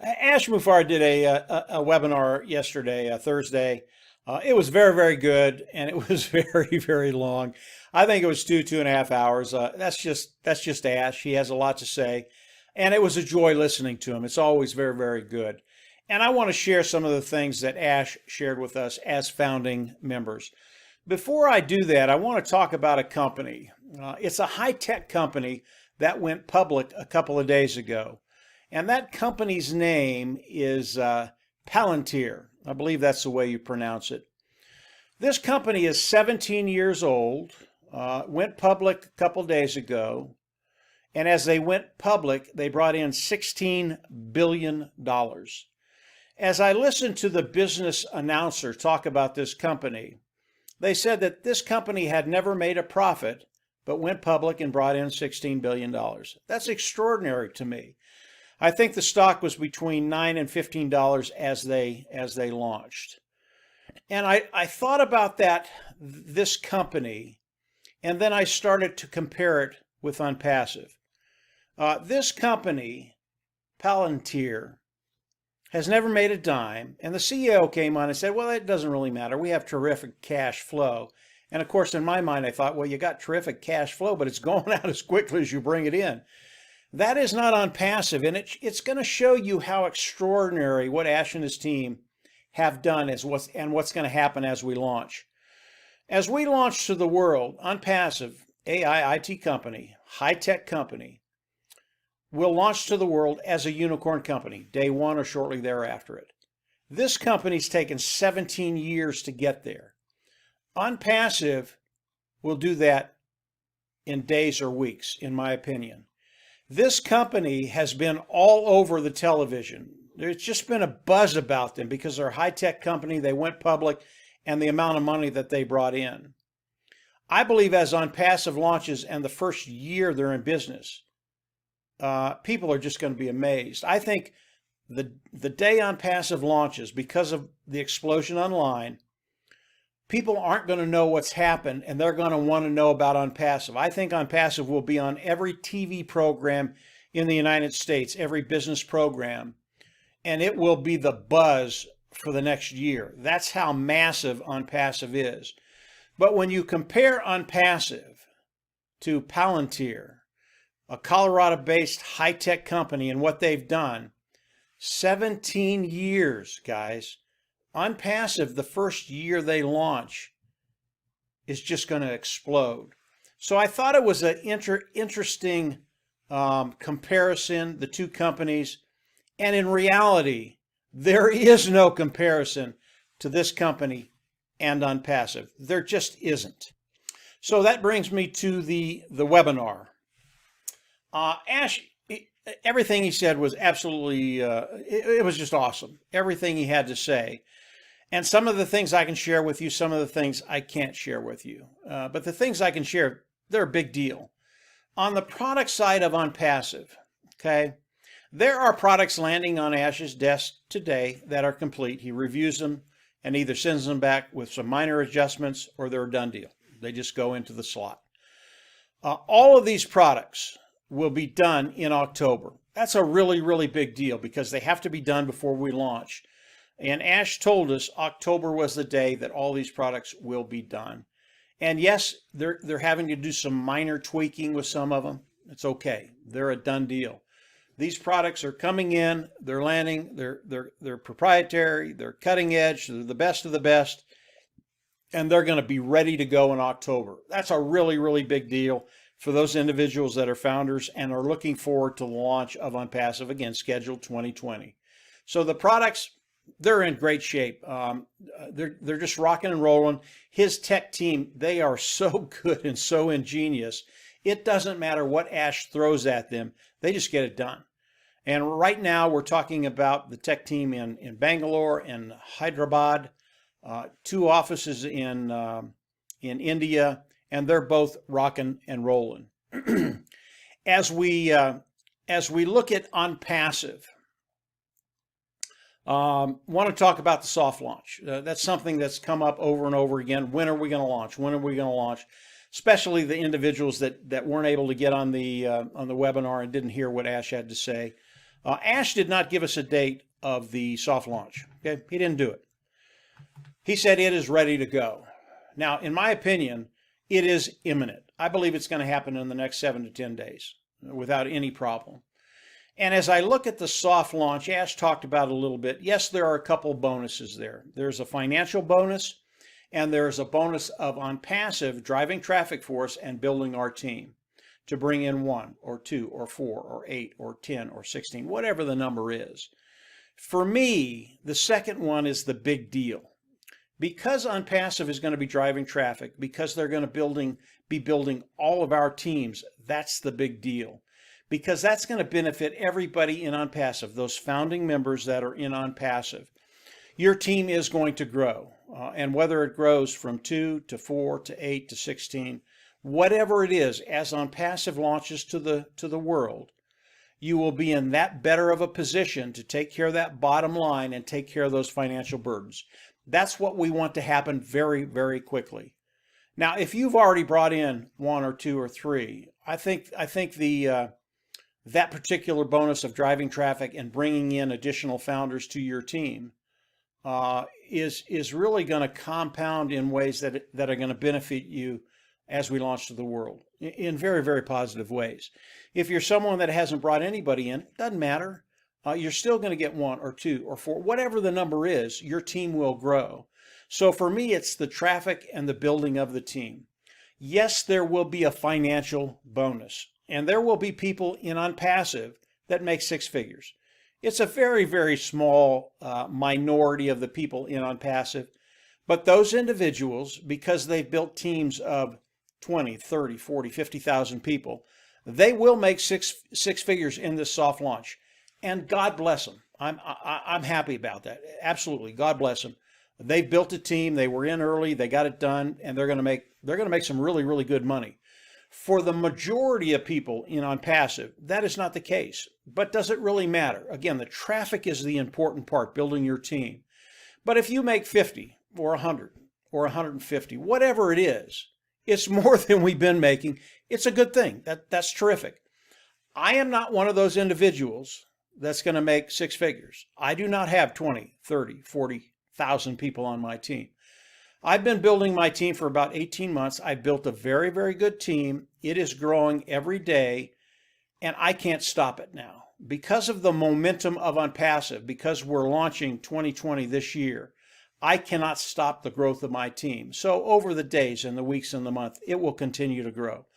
Ash Mufareh did a webinar yesterday, Thursday. It was very, very good, and it was very, very long. I think it was 2.5 hours. That's just Ash. He has a lot to say, and it was a joy listening to him. It's always very, very good. And I want to share some of the things that Ash shared with us as founding members. Before I do that, I want to talk about a company. It's a high-tech company that went public a couple of days ago. And that company's name is Palantir. I believe that's the way you pronounce it. This company is 17 years old, went public a couple of days ago. And as they went public, they brought in $16 billion. As I listened to the business announcer talk about this company, they said that this company had never made a profit, but went public and brought in $16 billion. That's extraordinary to me. I think the stock was between $9 and $15 as they launched. And I thought about this company, and then I started to compare it with Onpassive. This company, Palantir, has never made a dime, and the CEO came on and said, well, it doesn't really matter. We have terrific cash flow. And of course, in my mind, I thought, well, you got terrific cash flow, but it's going out as quickly as you bring it in. That is not Onpassive, and it's going to show you how extraordinary what Ash and his team have done and what's going to happen as we launch. As we launch to the world, Onpassive, AI IT company, high-tech company, will launch to the world as a unicorn company, day one or shortly thereafter it. This company's taken 17 years to get there. Onpassive will do that in days or weeks, in my opinion. This company has been all over the television. There's just been a buzz about them because they're a high-tech company, they went public, and the amount of money that they brought in. I believe as Onpassive launches and the first year they're in business, people are just going to be amazed. I think the day Onpassive launches, because of the explosion online, people aren't going to know what's happened, and they're going to want to know about Onpassive. I think Onpassive will be on every TV program in the United States, every business program, and it will be the buzz for the next year. That's how massive Onpassive is. But when you compare Onpassive to Palantir, a Colorado-based high-tech company, and what they've done, 17 years, guys. Onpassive, the first year they launch, is just going to explode. So I thought it was an interesting comparison, the two companies. And in reality, there is no comparison to this company and Onpassive. There just isn't. So that brings me to the webinar. Ash, everything he said was absolutely, it was just awesome. Everything he had to say. And some of the things I can share with you, some of the things I can't share with you. But the things I can share, they're a big deal. On the product side of Onpassive, okay, there are products landing on Ash's desk today that are complete. He reviews them and either sends them back with some minor adjustments or they're a done deal. They just go into the slot. All of these products will be done in October. That's a really, really big deal because they have to be done before we launch. And Ash told us October was the day that all these products will be done. And yes, they're having to do some minor tweaking with some of them. It's okay. They're a done deal. These products are coming in, they're landing, they're proprietary, they're cutting edge, they're the best of the best, and they're going to be ready to go in October. That's a really, really big deal for those individuals that are founders and are looking forward to the launch of Onpassive, again, scheduled 2020. So the products, they're in great shape. They're just rocking and rolling. His tech team, they are so good and so ingenious. It doesn't matter what Ash throws at them. They just get it done. And right now we're talking about the tech team in Bangalore and Hyderabad, two offices in India, and they're both rocking and rolling. As we look at Onpassive, want to talk about the soft launch. That's something that's come up over and over again. When are we going to launch? When are we going to launch? Especially the individuals that weren't able to get on the webinar and didn't hear what Ash had to say. Ash did not give us a date of the soft launch. Okay, he didn't do it. He said it is ready to go. Now, in my opinion, it is imminent. I believe it's going to happen in the next 7 to 10 days without any problem. And as I look at the soft launch, Ash talked about it a little bit. Yes, there are a couple bonuses there. There's a financial bonus, and there's a bonus of Onpassive driving traffic for us and building our team to bring in 1 or 2 or 4 or 8 or 10 or 16, whatever the number is. For me, the second one is the big deal. Because Onpassive is going to be driving traffic, because they're going to be building all of our teams, that's the big deal. Because that's going to benefit everybody in Onpassive, those founding members that are in Onpassive. Your team is going to grow, and whether it grows from 2 to 4 to 8 to 16, whatever it is, as Onpassive launches to the world, you will be in that better of a position to take care of that bottom line and take care of those financial burdens. That's what we want to happen very, very quickly. Now, if you've already brought in 1 or 2 or 3, I think that particular bonus of driving traffic and bringing in additional founders to your team is really going to compound in ways that are going to benefit you as we launch to the world in very, very positive ways. If you're someone that hasn't brought anybody in, it doesn't matter. You're still going to get 1 or 2 or 4, whatever the number is, your team will grow. So for me, it's the traffic and the building of the team. Yes, there will be a financial bonus, and there will be people in Onpassive that make 6 figures. It's a very, very small minority of the people in Onpassive, but those individuals, because they've built teams of 20, 30, 40, 50,000 people, they will make six figures in this soft launch. And God bless them. I'm happy about that. Absolutely, God bless them. They've built a team. They were in early. They got it done, and they're going to make some really, really good money. For the majority of people in Onpassive, that is not the case. But does it really matter? Again, the traffic is the important part, building your team. But if you make 50 or 100 or 150, whatever it is, it's more than we've been making. It's a good thing. That's terrific. I am not one of those individuals that's going to make 6 figures. I do not have 20, 30, 40,000 people on my team. I've been building my team for about 18 months. I've built a very, very good team. It is growing every day, and I can't stop it now. Because of the momentum of Onpassive, because we're launching 2020 this year, I cannot stop the growth of my team. So over the days and the weeks and the month, it will continue to grow.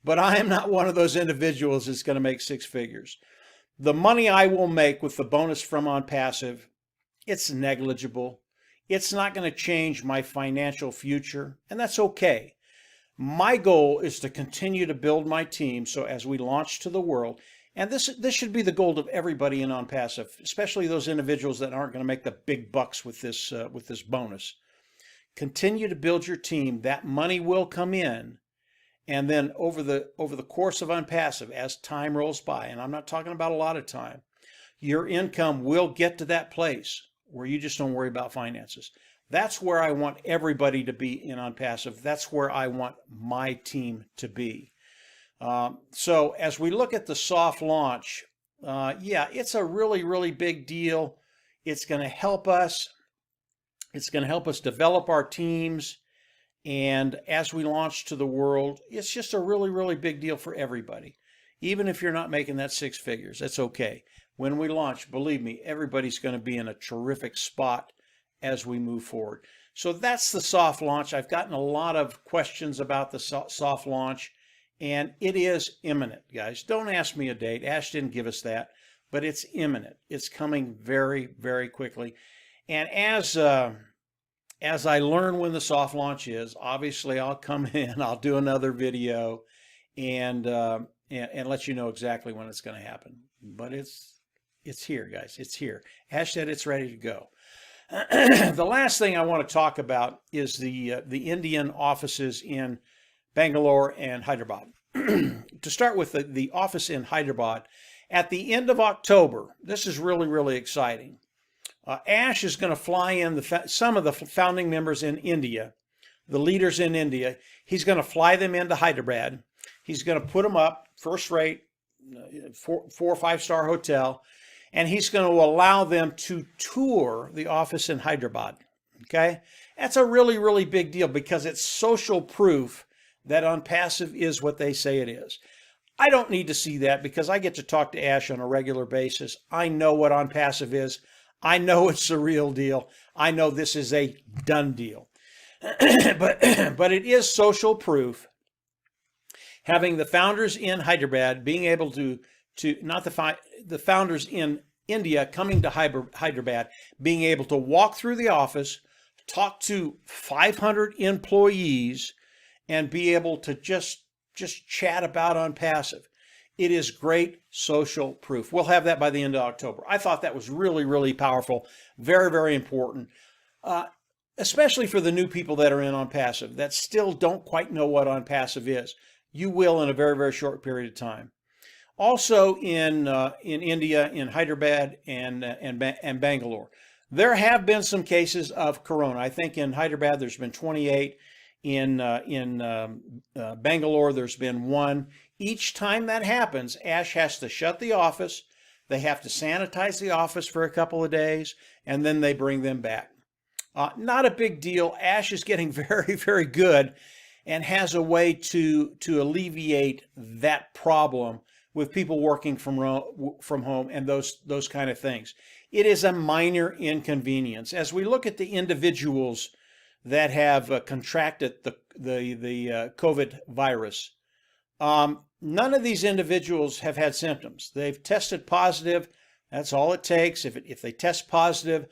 But I am not one of those individuals that's going to make 6 figures. The money I will make with the bonus from Onpassive, it's negligible. It's not going to change my financial future, and that's okay. My goal is to continue to build my team so as we launch to the world, and this should be the goal of everybody in Onpassive, especially those individuals that aren't going to make the big bucks with this bonus. Continue to build your team. That money will come in. And then over the course of Onpassive, as time rolls by, and I'm not talking about a lot of time, your income will get to that place where you just don't worry about finances. That's where I want everybody to be in Onpassive. That's where I want my team to be. So as we look at the soft launch, yeah, it's a really, really big deal. It's going to help us. It's going to help us develop our teams. And as we launch to the world, it's just a really, really big deal for everybody. Even if you're not making that 6 figures, that's okay. When we launch, believe me, everybody's going to be in a terrific spot as we move forward. So that's the soft launch. I've gotten a lot of questions about the soft launch, and it is imminent, guys. Don't ask me a date. Ash didn't give us that, but it's imminent. It's coming very, very quickly. And as I learn when the soft launch is, obviously I'll come in, I'll do another video and let you know exactly when it's going to happen. But it's here, guys. It's here. Ash said it's ready to go. The last thing I want to talk about is the Indian offices in Bangalore and Hyderabad. To start with, the office in Hyderabad, at the end of October, this is really, really exciting. Ash is going to fly in some of the founding members in India, the leaders in India. He's going to fly them into Hyderabad. He's going to put them up, first rate, 4 or 5 star hotel. and he's going to allow them to tour the office in Hyderabad. Okay, that's a really, really big deal because it's social proof that Onpassive is what they say it is. I don't need to see that because I get to talk to Ash on a regular basis. I know what Onpassive is. I know it's the real deal. I know this is a done deal. but it is social proof. Having the founders in Hyderabad being able to not the founders in India coming to Hyderabad, being able to walk through the office, talk to 500 employees, and be able to just chat about Onpassive. It is great social proof. We'll have that by the end of October. I thought that was really, really powerful. Very, very important. Especially for the new people that are in Onpassive that still don't quite know what Onpassive is. You will in a very, very short period of time. Also in India, in Hyderabad and Bangalore, there have been some cases of corona. I think in Hyderabad there's been 28. In Bangalore there's been 1. Each time that happens, Ash has to shut the office. They have to sanitize the office for a couple of days, and then they bring them back. Not a big deal. Ash is getting very, very good and has a way to alleviate that problem with people working from home and those kind of things. It is a minor inconvenience. As we look at the individuals that have contracted the COVID virus, none of these individuals have had symptoms. They've tested positive. That's all it takes. If they test positive,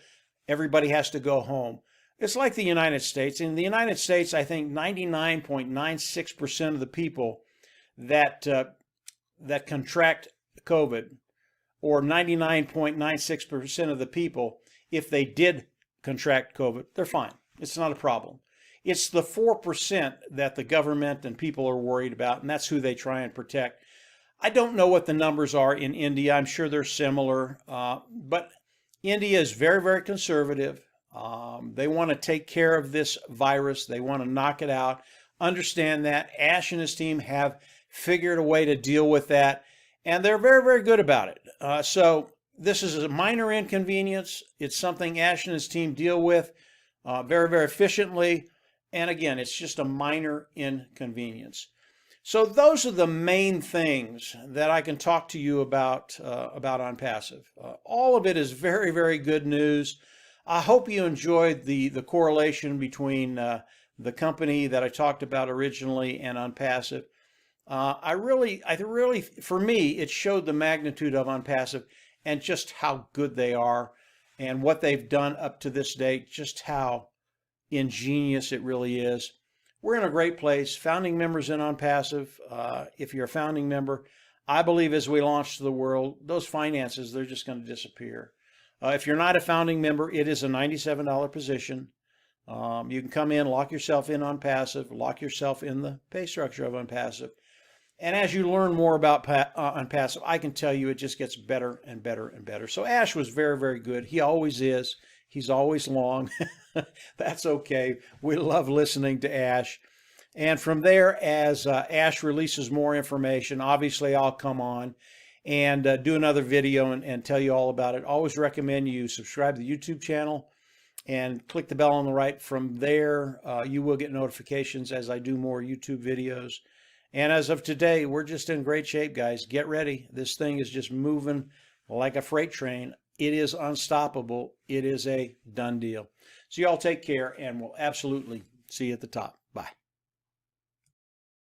everybody has to go home. It's like the United States. In the United States, I think 99.96% of the people that contract COVID, or 99.96% of the people, if they did contract COVID, they're fine. It's not a problem. It's the 4% that the government and people are worried about, and that's who they try and protect. I don't know what the numbers are in India. I'm sure they're similar, but India is very, very conservative. They want to take care of this virus. They want to knock it out. Understand that. Ash and his team have figured a way to deal with that, and they're very, very good about it. So this is a minor inconvenience. It's something Ash and his team deal with very, very efficiently. And again, it's just a minor inconvenience. So those are the main things that I can talk to you about Onpassive. All of it is very, very good news. I hope you enjoyed the correlation between the company that I talked about originally and Onpassive. I really, for me, it showed the magnitude of Onpassive and just how good they are and what they've done up to this date, just how ingenious it really is. We're in a great place. Founding members in Onpassive. If you're a founding member, I believe as we launch to the world, those finances, they're just going to disappear. If you're not a founding member, it is a $97 position. You can come in, lock yourself in Onpassive, lock yourself in the pay structure of Onpassive. And as you learn more about Onpassive, I can tell you it just gets better and better and better. So Ash was very, very good. He always is. He's always long. That's okay. We love listening to Ash. And from there, as Ash releases more information, obviously I'll come on and do another video and tell you all about it. Always recommend you subscribe to the YouTube channel and click the bell on the right. From there, you will get notifications as I do more YouTube videos. And as of today, we're just in great shape, guys. Get ready. This thing is just moving like a freight train. It is unstoppable. It is a done deal. So y'all take care, and we'll absolutely see you at the top. Bye.